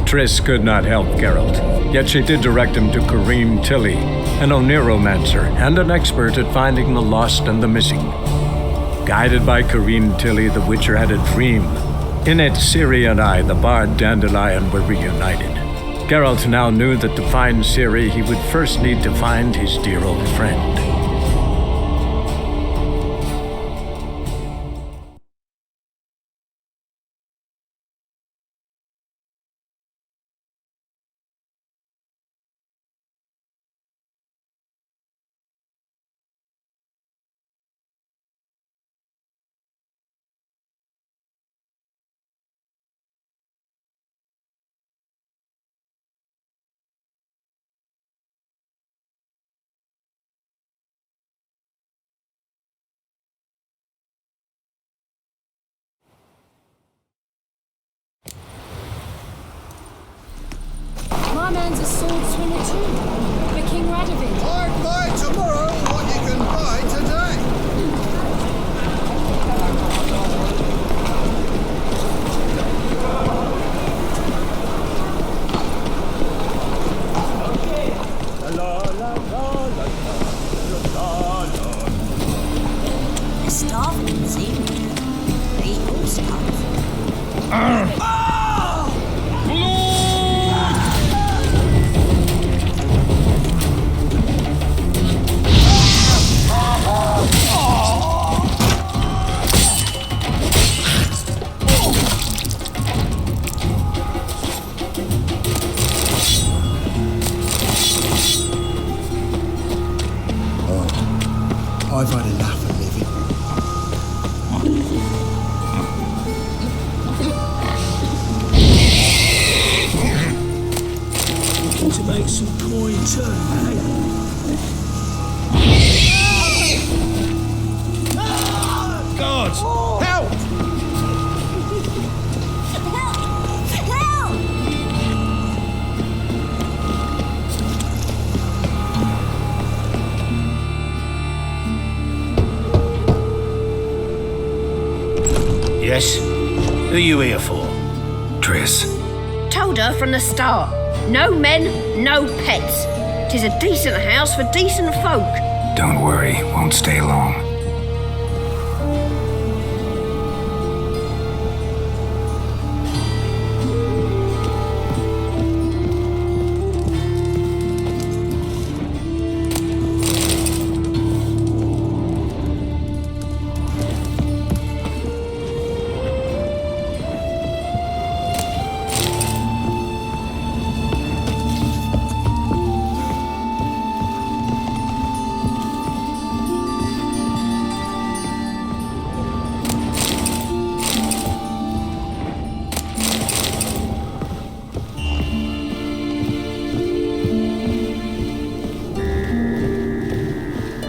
Triss could not help Geralt, yet she did direct him to Kareem Tilly, an Oniromancer and an expert at finding the lost and the missing. Guided by Kareem Tilly, the Witcher had a dream. In it, Ciri and I, the bard Dandelion, were reunited. Geralt now knew that to find Ciri, he would first need to find his dear old friend. My man's a sword swinger too, for King Radovid. I'd buy tomorrow what you can buy today. You're starving this evening. Eat your stuff. I've had enough of living. To make some coin too, eh? God! Help! Yes? Who are you here for? Triss. Told her from the start. No men, no pets. 'Tis a decent house for decent folk. Don't worry, won't stay long.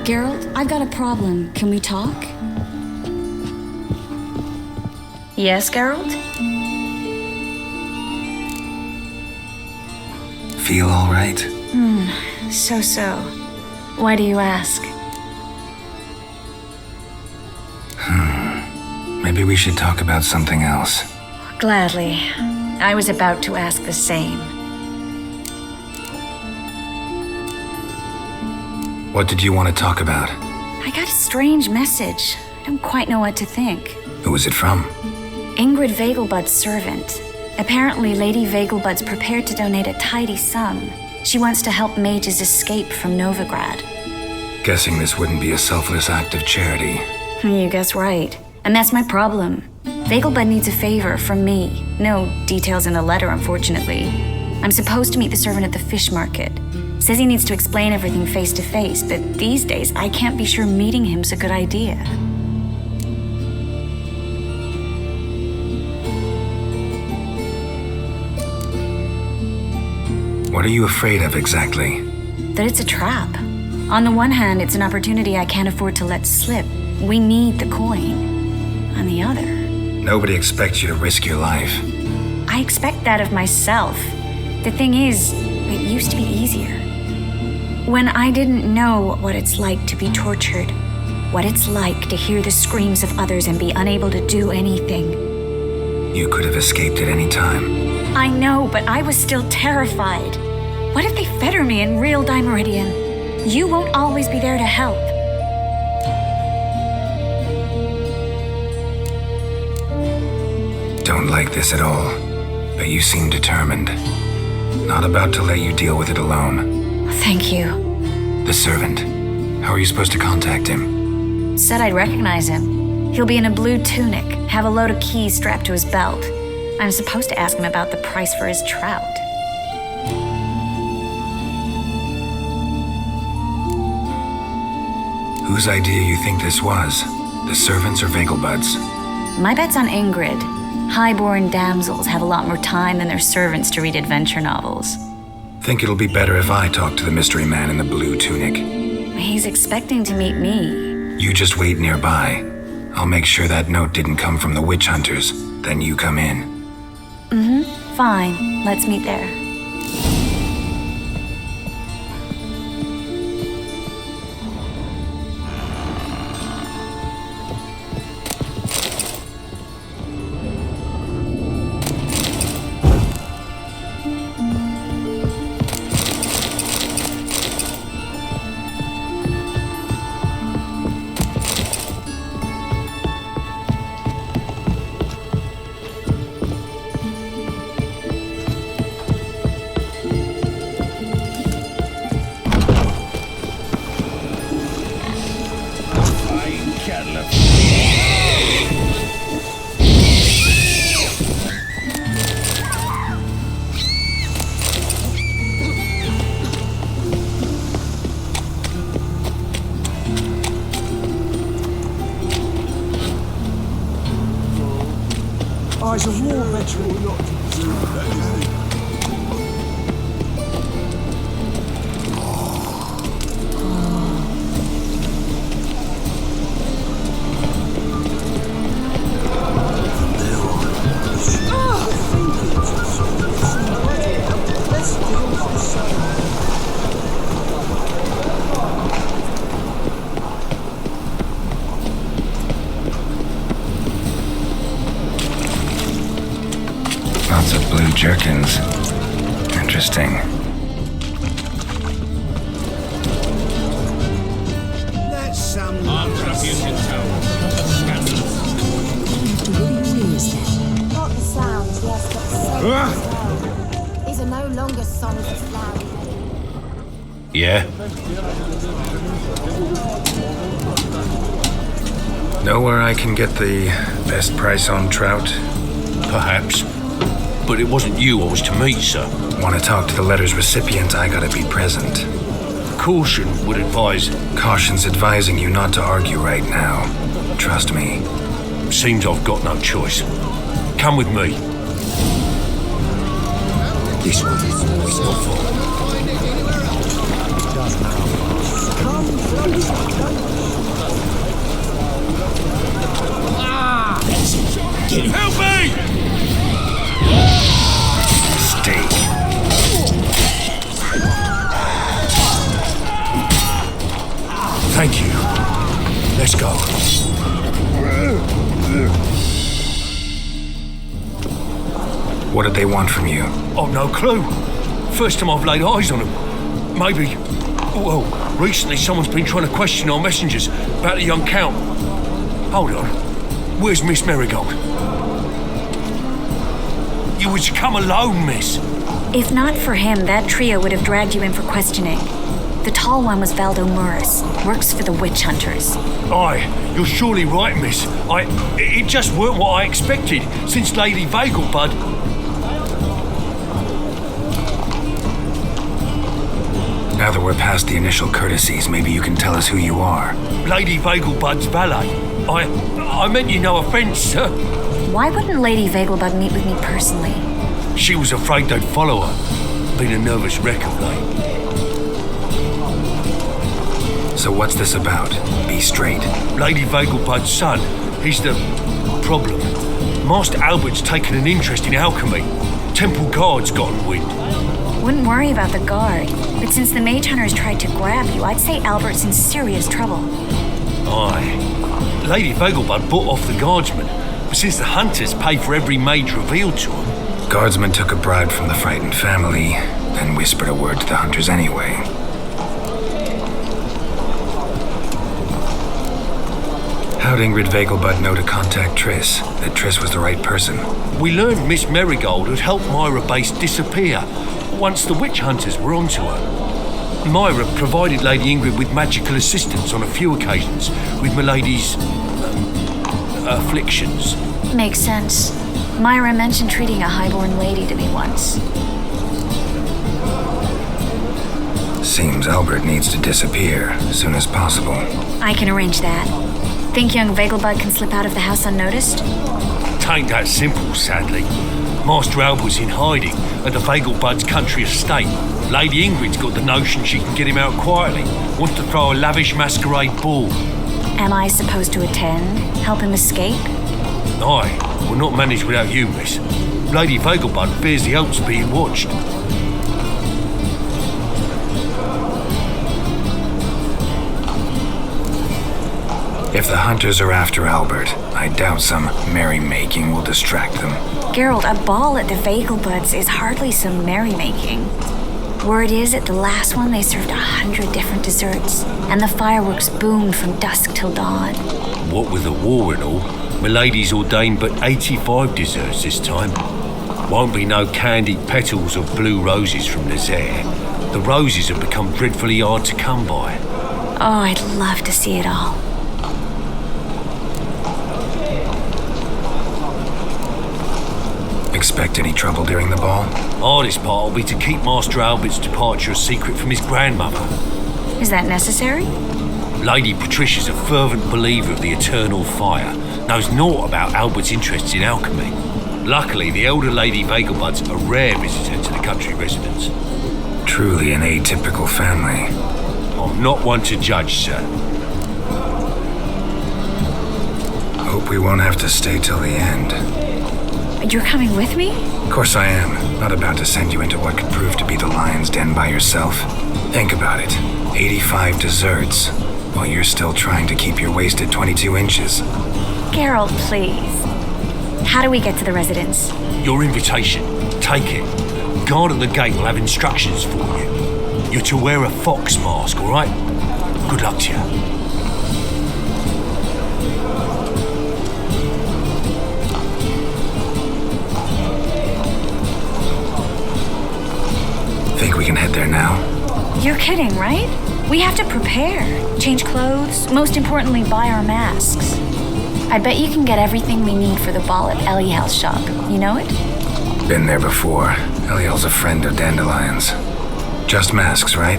Geralt, I've got a problem. Can we talk? Yes, Geralt? Feel all right? So. Why do you ask? Maybe we should talk about something else. Gladly. I was about to ask the same. What did you want to talk about? I got a strange message. I don't quite know what to think. Who was it from? Ingrid Vegelbud's servant. Apparently, Lady Vegelbud's prepared to donate a tidy sum. She wants to help mages escape from Novigrad. Guessing this wouldn't be a selfless act of charity. You guess right. And that's my problem. Vegelbud needs a favor from me. No details in the letter, unfortunately. I'm supposed to meet the servant at the fish market. Says he needs to explain everything face to face, but these days I can't be sure meeting him's a good idea. What are you afraid of exactly? that it's a trap. On the one hand, it's an opportunity I can't afford to let slip. We need the coin. On the other, Nobody expects you to risk your life. I expect that of myself. The thing is, it used to be easier. When I didn't know what it's like to be tortured, what it's like to hear the screams of others and be unable to do anything. You could have escaped at any time. I know, but I was still terrified. What if they fetter me in real Dimeridian? You won't always be there to help. Don't like this at all, but you seem determined. Not about to let you deal with it alone. Thank you. The servant. How are you supposed to contact him? Said I'd recognize him. He'll be in a blue tunic, have a load of keys strapped to his belt. I'm supposed to ask him about the price for his trout. Whose idea you think this was? The servants or Vegelbud's? My bet's on Ingrid. Highborn damsels have a lot more time than their servants to read adventure novels. Think it'll be better if I talk to the mystery man in the blue tunic. He's expecting to meet me. You just wait nearby. I'll make sure that note didn't come from the witch hunters. Then you come in. Fine, let's meet there. Eyes of war veteran. Lots of blue jerkins. Interesting. That's some Not the sounds, yes, but the sound as well. These are no longer songs of flowers. Yeah? Know where I can get the best price on trout? Perhaps. But it wasn't you I was to meet, sir. Want to talk to the letter's recipient, I gotta be present. Caution would advise. Caution's advising you not to argue right now. Trust me. Seems I've got no choice. Come with me. This one. It's not far. help me! Steak. Thank you. Let's go. What did they want from you? I've no clue. First time I've laid eyes on them. Maybe. Well, recently someone's been trying to question our messengers about the young Count. Hold on. Where's Miss Marigold? You was to come alone, miss. If not for him, that trio would have dragged you in for questioning. The tall one was Valdo Murris, works for the witch hunters. Aye, you're surely right, miss. It just weren't what I expected, since Lady Vegelbud. Now that we're past the initial courtesies, maybe you can tell us who you are. Lady Vegelbud's valet. I meant you no offence, sir. Why wouldn't Lady Vegelbud meet with me personally? She was afraid they'd follow her. Been a nervous wreck of late. So what's this about? Be straight. Lady Vegelbud's son, he's the problem. Master Albert's taken an interest in alchemy. Temple Guard's gotten wind. Wouldn't worry about the guard, but since the mage hunters tried to grab you, I'd say Albert's in serious trouble. Aye. Lady Vegelbud bought off the guardsmen, but since the hunters pay for every mage revealed to them... Guardsmen took a bribe from the frightened family, then whispered a word to the hunters anyway. How'd Ingrid Vegelbud know to contact Triss? That Triss was the right person? We learned Miss Marigold had helped Myra Base disappear once the witch hunters were onto her. Myra provided Lady Ingrid with magical assistance on a few occasions with Milady's... afflictions. Makes sense. Myra mentioned treating a highborn lady to me once. Seems Albert needs to disappear as soon as possible. I can arrange that. Think young Vegelbud can slip out of the house unnoticed? Tain't that simple, sadly. Master Albert's in hiding at the Vegelbud's country estate. Lady Ingrid's got the notion she can get him out quietly. Wants to throw a lavish masquerade ball. Am I supposed to attend? Help him escape? Aye, we'll not manage without you, miss. Lady Vegelbud fears the Alps being watched. If the hunters are after Albert, I doubt some merrymaking will distract them. Geralt, a ball at the Vegelbuds is hardly some merrymaking. Word is, at the last one they served 100 different desserts, and the fireworks boomed from dusk till dawn. What with the war and all, Milady's ordained but 85 desserts this time. Won't be no candied petals of blue roses from Nazaire. The roses have become dreadfully hard to come by. Oh, I'd love to see it all. Expect any trouble during the ball? Hardest part will be to keep Master Albert's departure a secret from his grandmother. Is that necessary? Lady Patricia's a fervent believer of the eternal fire, knows naught about Albert's interests in alchemy. Luckily, the elder Lady Vegelbud's a rare visitor to the country residence. Truly an atypical family. I'm not one to judge, sir. Hope we won't have to stay till the end. You're coming with me? Of course I am. Not about to send you into what could prove to be the lion's den by yourself. Think about it. 85 desserts, while you're still trying to keep your waist at 22 inches. Geralt, please. How do we get to the residence? Your invitation. Take it. Guard at the gate will have instructions for you. You're to wear a fox mask, all right? Good luck to you. Think we can head there now? You're kidding, right? We have to prepare. Change clothes, most importantly, buy our masks. I bet you can get everything we need for the ball at Eliel's shop. You know it? Been there before. Eliel's a friend of Dandelion's. Just masks, right?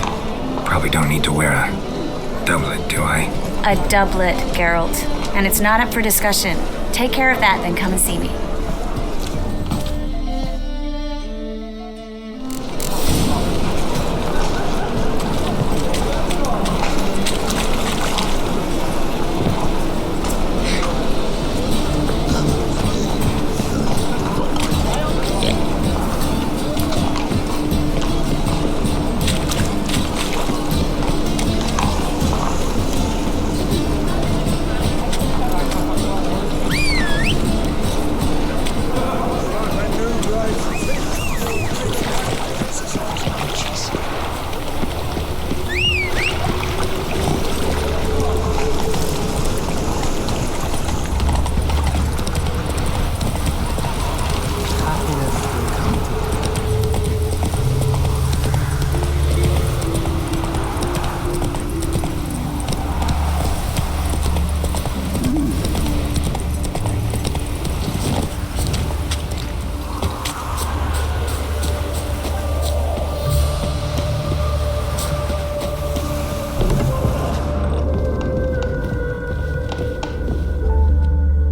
Probably don't need to wear a doublet, do I? A doublet, Geralt. And it's not up for discussion. Take care of that, then come and see me.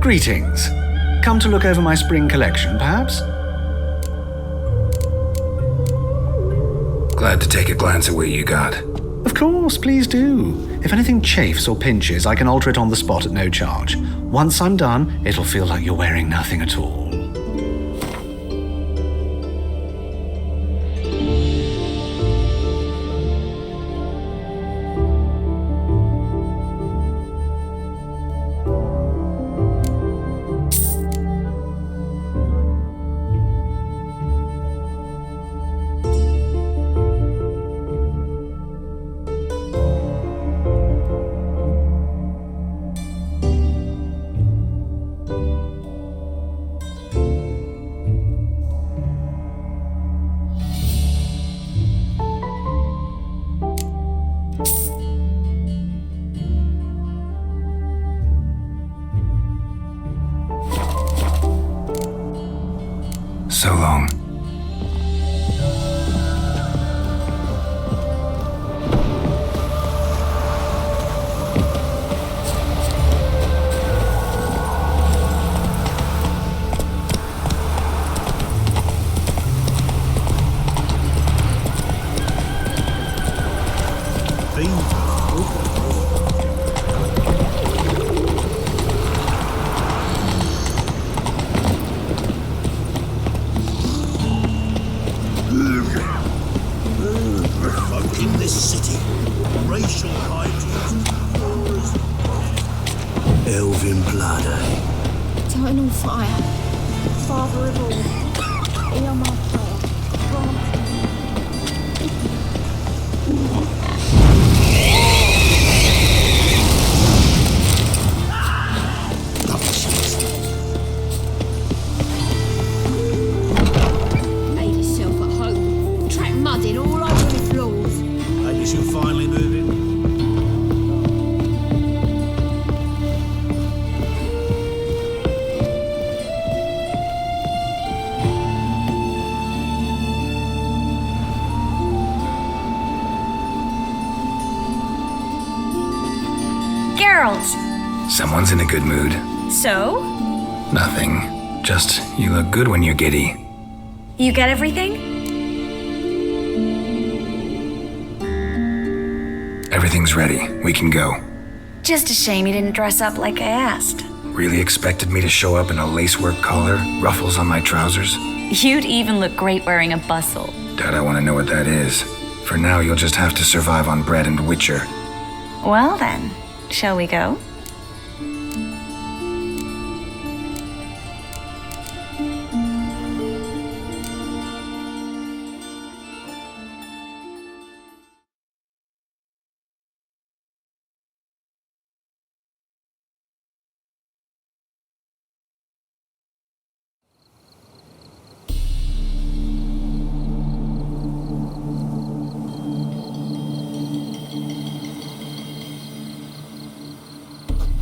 Greetings. Come to look over my spring collection, perhaps? Glad to take a glance at what you got. Of course, please do. If anything chafes or pinches, I can alter it on the spot at no charge. Once I'm done, it'll feel like you're wearing nothing at all. So long. Folk in this city, racial hygiene, elven blood, eh? Eternal fire. Father of all. Hear my prayer. Grant Made yourself at home. Track mudding all over the floors. Maybe she'll finally move in. Geralt! Someone's in a good mood. So? Nothing. Just, you look good when you're giddy. You get everything? Everything's ready. We can go. Just a shame you didn't dress up like I asked. Really expected me to show up in a lacework collar, ruffles on my trousers? You'd even look great wearing a bustle. Doubt I want to know what that is. For now, you'll just have to survive on bread and Witcher. Well then, shall we go?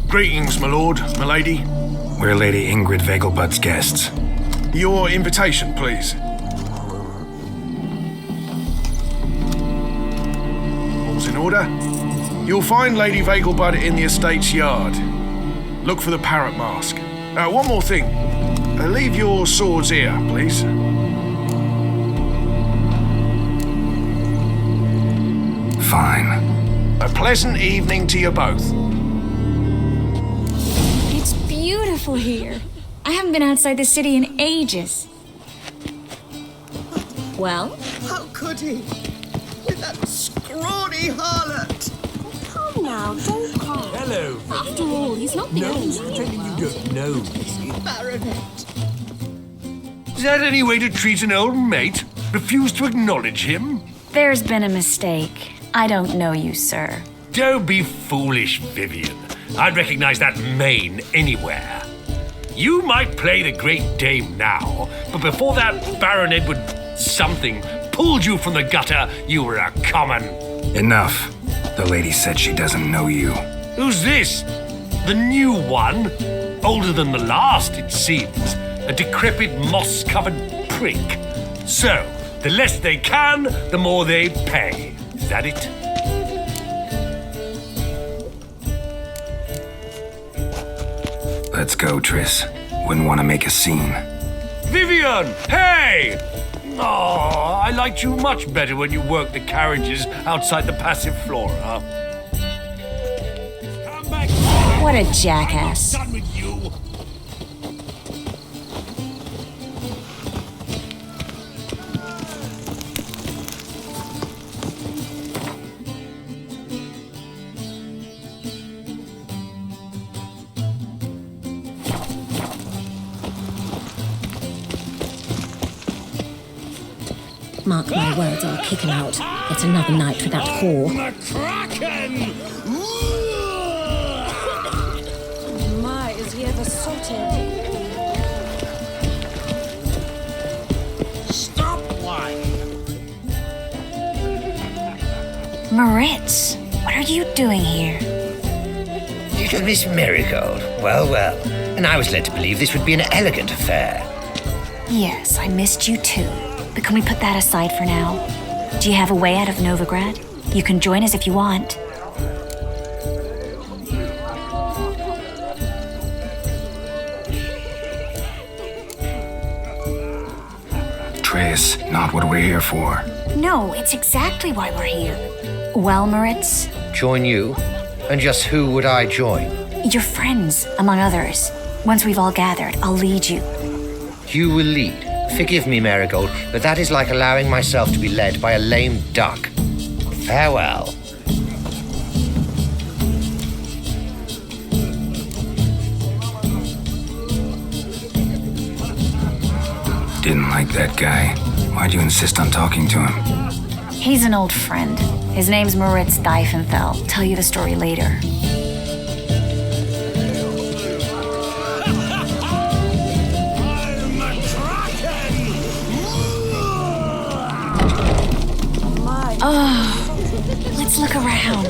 Greetings, my lord, my lady. We're Lady Ingrid Vegelbud's guests. Your invitation, please. All's in order. You'll find Lady Vegelbud in the estate's yard. Look for the parrot mask. One more thing. Leave your swords here, please. Fine. A pleasant evening to you both. It's beautiful here. I haven't been outside the city in ages. Well? How could he? With that scrawny harlot! Come now, don't cry. Hello. After all, he's not the only Pretending you don't know me. Baronet! Is that any way to treat an old mate? Refuse to acknowledge him? There's been a mistake. I don't know you, sir. Don't be foolish, Vivian. I'd recognize that mane anywhere. You might play the Great Dame now, but before that Baron Edward something pulled you from the gutter, you were a common. Enough. The lady said she doesn't know you. Who's this? The new one? Older than the last, it seems. A decrepit, moss-covered prick. So, the less they can, the more they pay. Is that it? Let's go, Triss. Wouldn't want to make a scene. Vivian! Hey! Oh, I liked you much better when you worked the carriages outside the passive flora. Come back. What a jackass. Done with you. Mark my words, I'll kick him out. It's another night with that whore. McCracken! My, is he ever salted? Stop whining. Moritz, what are you doing here? Little Miss Marigold. Well, well. And I was led to believe this would be an elegant affair. Yes, I missed you too. But can we put that aside for now? Do you have a way out of Novigrad? You can join us if you want. Trace, not what we're here for. No, it's exactly why we're here. Well, Moritz? Join you? And just who would I join? Your friends, among others. Once we've all gathered, I'll lead you. You will lead. Forgive me, Marigold, but that is like allowing myself to be led by a lame duck. Farewell. Didn't like that guy. Why'd you insist on talking to him? He's an old friend. His name's Moritz Diefenthal. Tell you the story later. Oh, let's look around.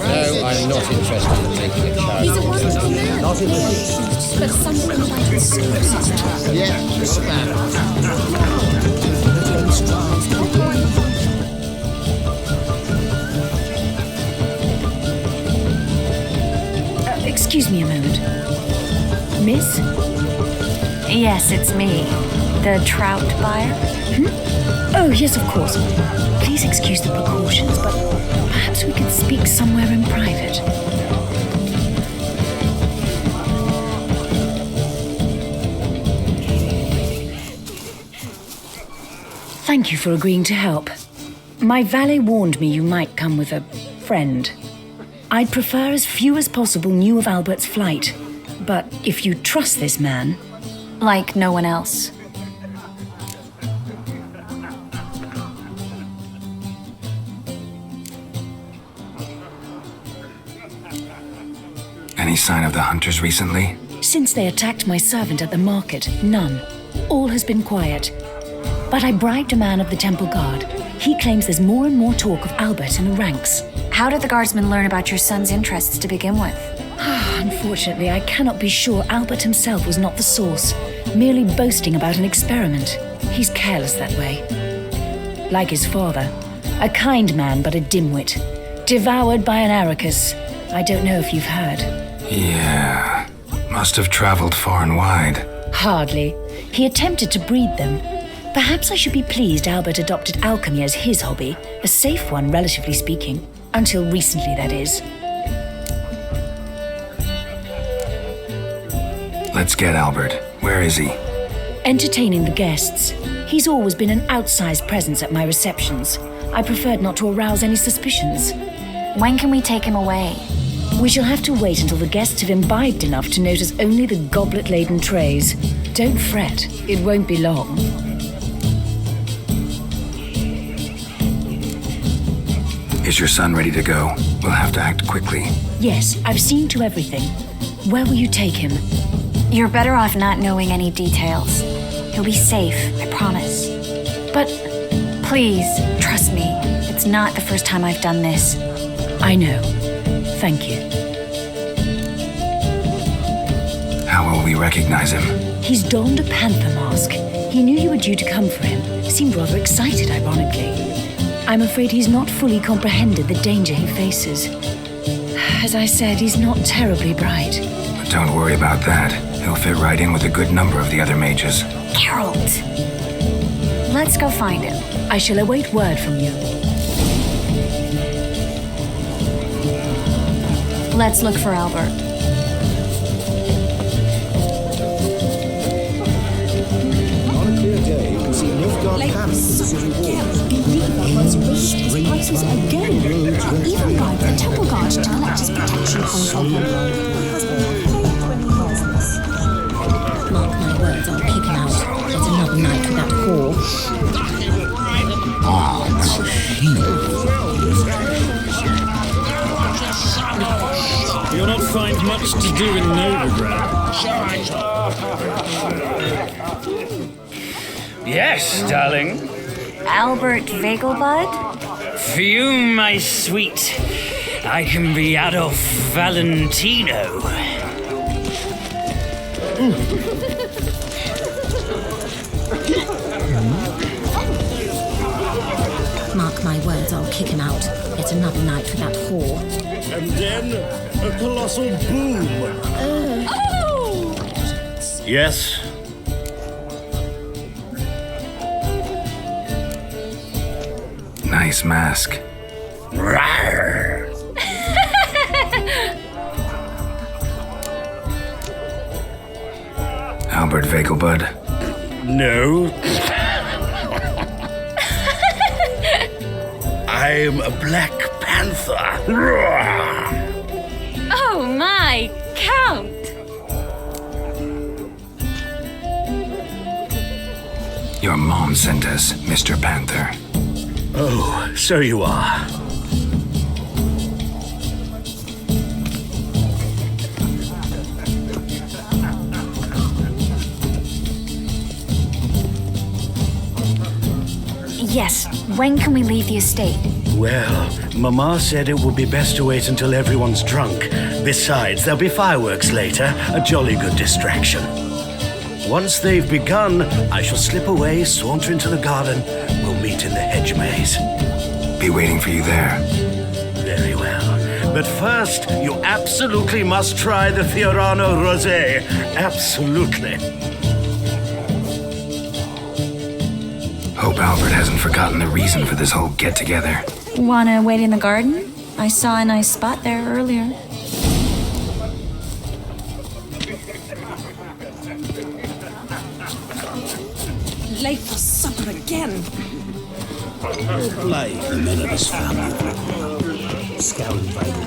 No, I'm not interested in taking a charge. He's a wonderful man. Not in the least. But something like his soul. Yeah, Excuse me a moment. Miss? Yes, it's me. The trout buyer? Oh, yes, of course. Please excuse the precautions, but perhaps we could speak somewhere in private. Thank you for agreeing to help. My valet warned me you might come with a friend. I'd prefer as few as possible knew of Albert's flight, but if you trust this man... Like no one else. Any sign of the hunters recently? Since they attacked my servant at the market, none. All has been quiet. But I bribed a man of the Temple Guard. He claims there's more and more talk of Albert in the ranks. How did the guardsmen learn about your son's interests to begin with? Unfortunately, I cannot be sure Albert himself was not the source, merely boasting about an experiment. He's careless that way. Like his father, a kind man but a dimwit, devoured by an Aatrex. I don't know if you've heard. Yeah. Must have traveled far and wide. Hardly. He attempted to breed them. Perhaps I should be pleased Albert adopted alchemy as his hobby, a safe one, relatively speaking. Until recently, that is. Let's get Albert. Where is he? Entertaining the guests. He's always been an outsized presence at my receptions. I preferred not to arouse any suspicions. When can we take him away? We shall have to wait until the guests have imbibed enough to notice only the goblet-laden trays. Don't fret, it won't be long. Is your son ready to go? We'll have to act quickly. Yes, I've seen to everything. Where will you take him? You're better off not knowing any details. He'll be safe, I promise. But... Please, trust me. It's not the first time I've done this. I know. Thank you. How will we recognize him? He's donned a panther mask. He knew you were due to come for him. Seemed rather excited, ironically. I'm afraid he's not fully comprehended the danger he faces. As I said, he's not terribly bright. Don't worry about that. He'll fit right in with a good number of the other mages. Geralt! Let's go find him. I shall await word from you. Let's look for Albert. On a clear day, you can see Nilfgaard Palace in the city walls. His prices again. Even bribed the temple guard to collect his protection from Mark my words, I'll kick him out. It's another night with that whore. Ah, now she. You'll not find much to do in Novigrad. Yes, darling. Albert Vegelbud? For you, my sweet, I can be Adolf Valentino. Mark my words, I'll kick him out. It's another night with that whore. And then a colossal boom. Yes? Nice mask. Rawr. Albert Vegelbud. No. I'm a Black Panther. Oh my, Count! Your mom sent us, Mr. Panther. Oh, so you are. Yes, when can we leave the estate? Well, Mama said it would be best to wait until everyone's drunk. Besides, there'll be fireworks later, a jolly good distraction. Once they've begun, I shall slip away, saunter into the garden. We'll meet in the hedge maze. Be waiting for you there. Very well. But first, you absolutely must try the Fiorano Rosé. Absolutely. Hope Albert hasn't forgotten the reason for this whole get-together. Wanna wait in the garden? I saw a nice spot there earlier. Late for supper again. Blade, the men of this family. Scouting Vader.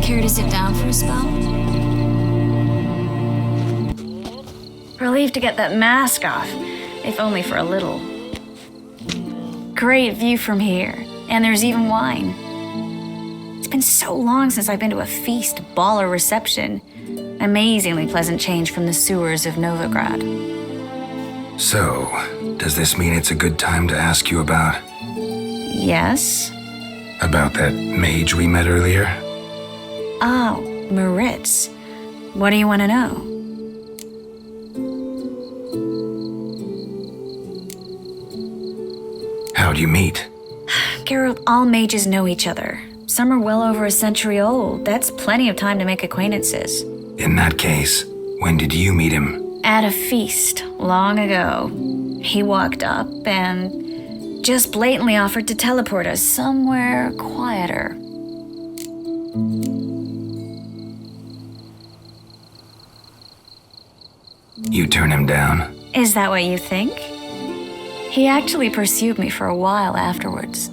Care to sit down for a spell? Relieved to get that mask off, if only for a little. Great view from here, and there's even wine. It's been so long since I've been to a feast, ball, or reception. Amazingly pleasant change from the sewers of Novigrad. So, does this mean it's a good time to ask you about... Yes? About that mage we met earlier? Oh, Maritz. What do you want to know? How'd you meet? Geralt, all mages know each other. Some are well over a century old. That's plenty of time to make acquaintances. In that case, when did you meet him? At a feast, long ago. He walked up and just blatantly offered to teleport us somewhere quieter. You turn him down? Is that what you think? He actually pursued me for a while afterwards.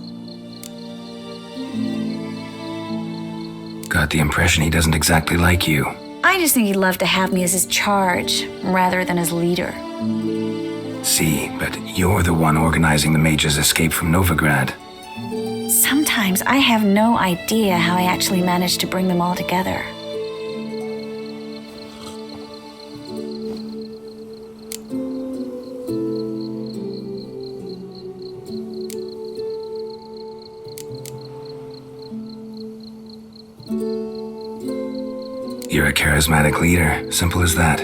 Got the impression he doesn't exactly like you. I just think he'd love to have me as his charge, rather than as leader. See, but you're the one organizing the mage's escape from Novigrad. Sometimes I have no idea how I actually managed to bring them all together. You're a charismatic leader, simple as that.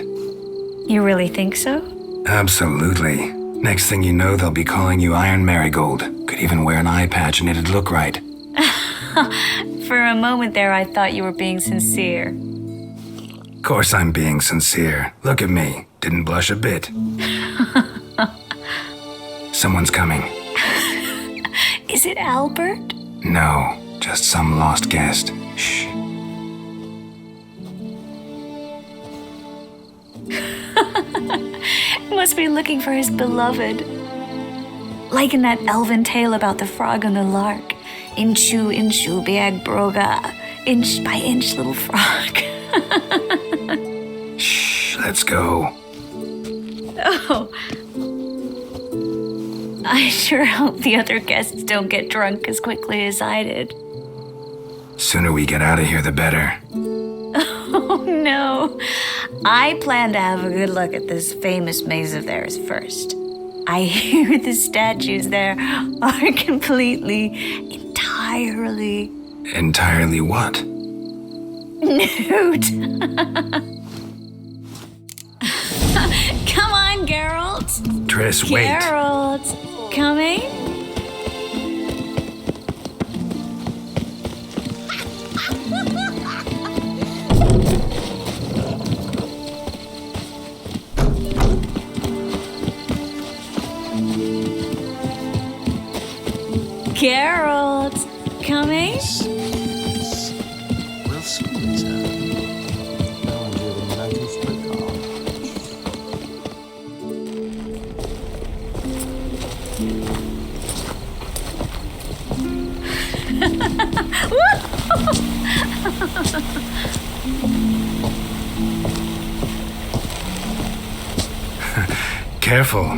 You really think so? Absolutely. Next thing you know, they'll be calling you Iron Marigold, Could even wear an eye patch and it'd look right. For a moment there, I thought you were being sincere. Of course I'm being sincere. Look at me. Didn't blush a bit. Someone's coming. Is it Albert? No, just some lost guest. Shh. Must be looking for his beloved. Like in that elven tale about the frog and the lark. Inchu, inchu, biag broga. Inch by inch, little frog. Shh, let's go. Oh. I sure hope the other guests don't get drunk as quickly as I did. Sooner we get out of here, the better. Oh, no. I plan to have a good look at this famous maze of theirs first. I hear the statues there are entirely... Entirely what? Nude. Come on, Geralt. Triss, wait. Geralt, coming? Geralt, coming? Will soon return. Now I'm doing mental split Careful.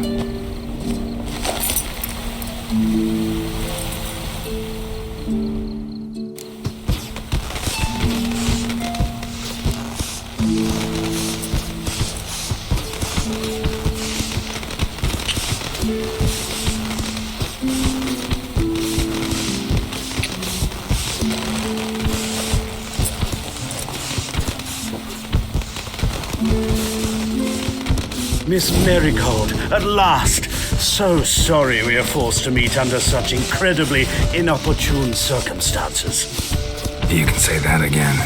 Miss Marigold, at last! So sorry we are forced to meet under such incredibly inopportune circumstances. You can say that again.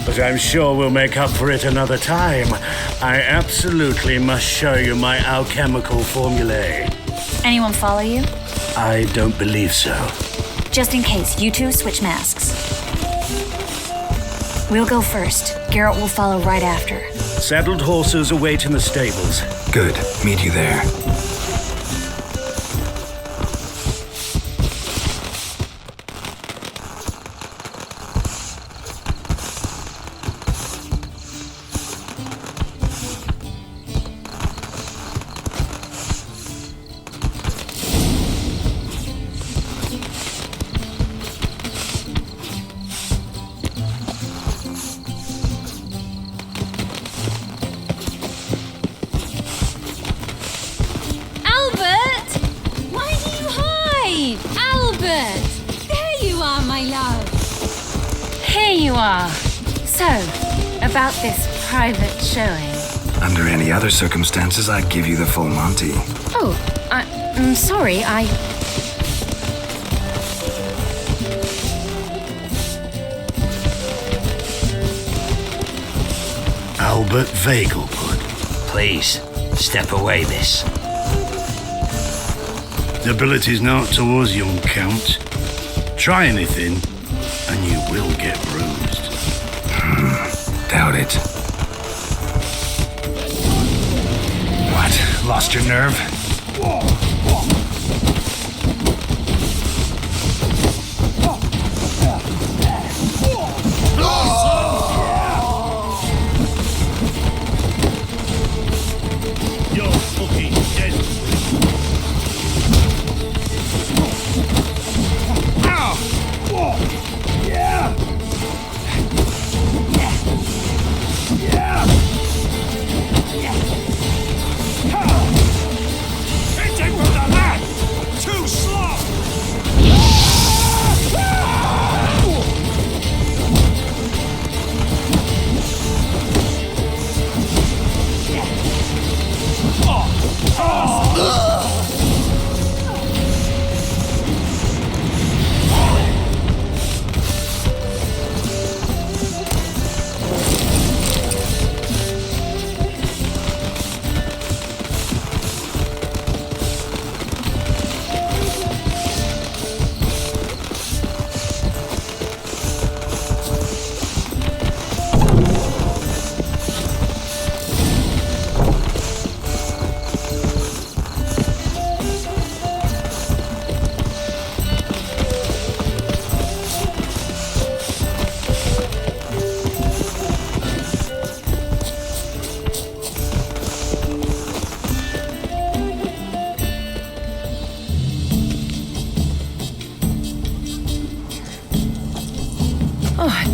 But I'm sure we'll make up for it another time. I absolutely must show you my alchemical formulae. Anyone follow you? I don't believe so. Just in case, you two switch masks. We'll go first. Geralt will follow right after. Saddled horses await in the stables. Good. Meet you there. So, about this private showing. Under any other circumstances, I'd give you the full Monty. Oh, I'm sorry, Albert Vegelbud. Please, step away, miss. Nobility's not towards young Count. Try anything, and you will get bruised. Doubt it. What? Lost your nerve? You're fucking dead. It's a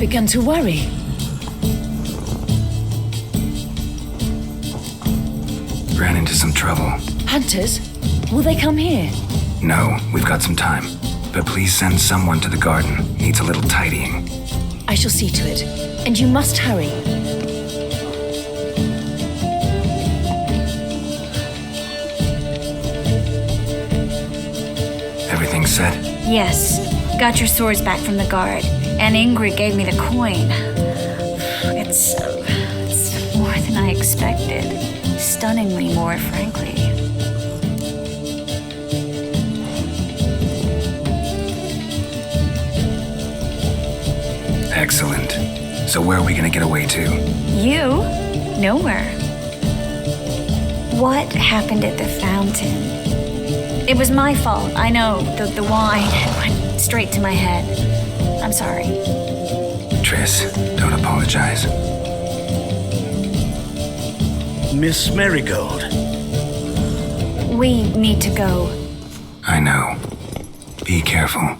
begun to worry. Ran into some trouble. Hunters? Will they come here? No, we've got some time. But please send someone to the garden. Needs a little tidying. I shall see to it. And you must hurry. Everything set? Yes. Got your swords back from the guard. And Ingrid gave me the coin. It's more than I expected. Stunningly more, frankly. Excellent. So where are we gonna get away to? You? Nowhere. What happened at the fountain? It was my fault. I know. The wine went straight to my head. I'm sorry. Triss, don't apologize. Miss Marigold. We need to go. I know. Be careful.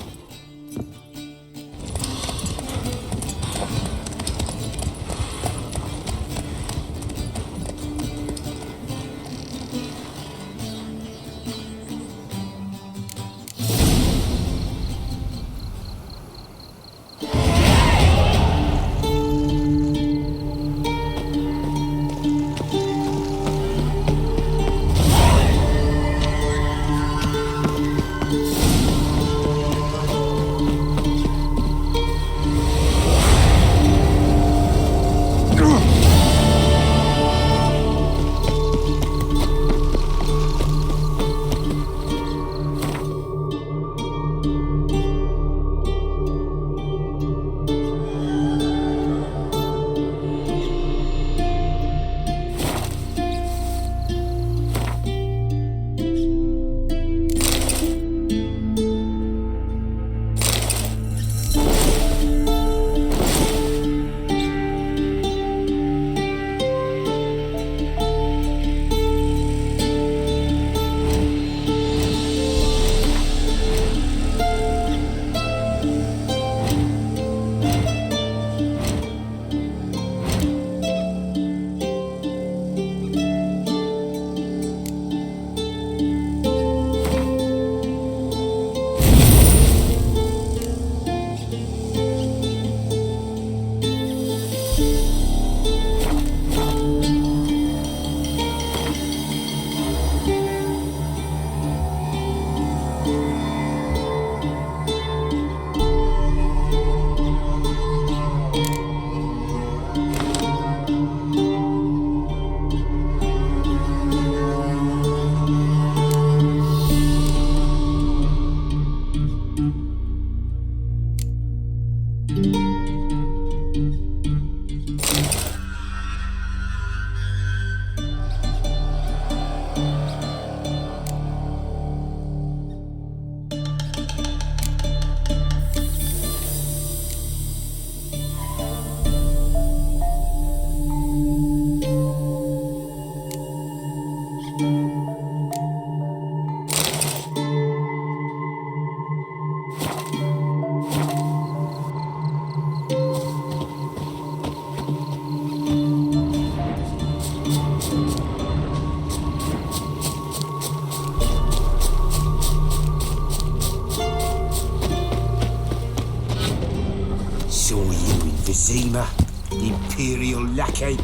Zima, Imperial lackey.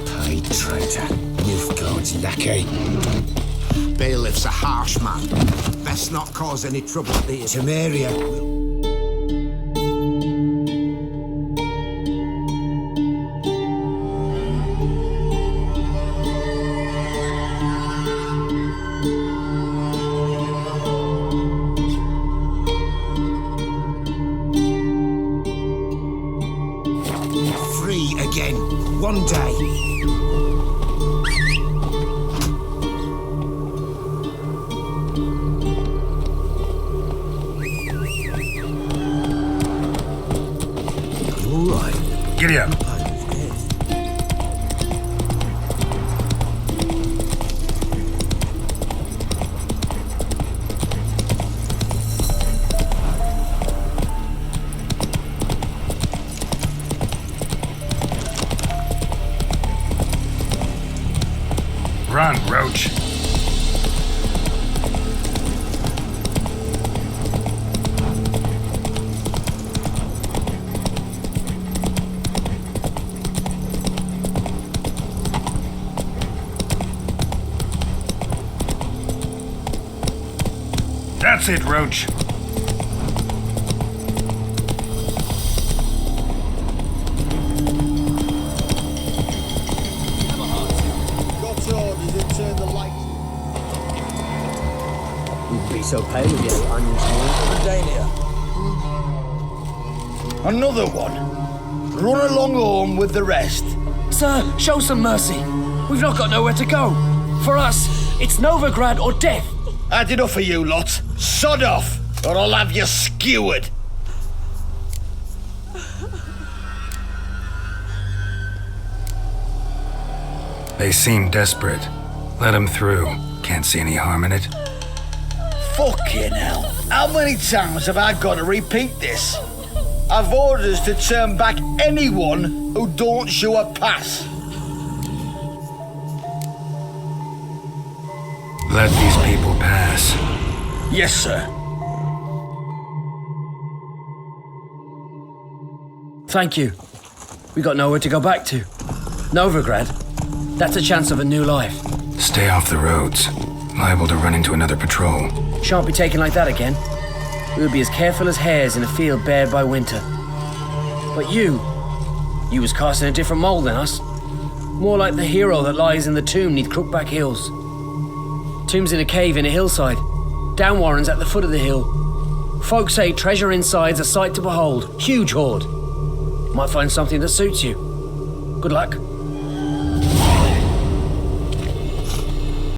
Paid traitor, Nilfgaard's lackey. Bailiff's a harsh man. Best not cause any trouble at the Temeria. One day. All right. Giddy up. Run, Roach. That's it, Roach. Got orders to turn the light. You'd be so pale with your onions and Dania. Another one. Run along home with the rest. Sir, show some mercy. We've not got nowhere to go. For us, it's Novigrad or death. Had enough of you lot. Sod off, or I'll have you skewered. They seem desperate. Let them through. Can't see any harm in it. Fucking hell. How many times have I got to repeat this? I've orders to turn back anyone who don't show a pass. Let these people pass. Yes, sir. Thank you. We got nowhere to go back to. Novigrad. That's a chance of a new life. Stay off the roads. Liable to run into another patrol. Shan't be taken like that again. We'll be as careful as hares in a field bared by winter. But you was cast in a different mould than us. More like the hero that lies in the tomb neath Crookback Hills. Tomb's in a cave in a hillside. Down Warren's at the foot of the hill. Folks say treasure inside's a sight to behold. Huge hoard. Might find something that suits you. Good luck.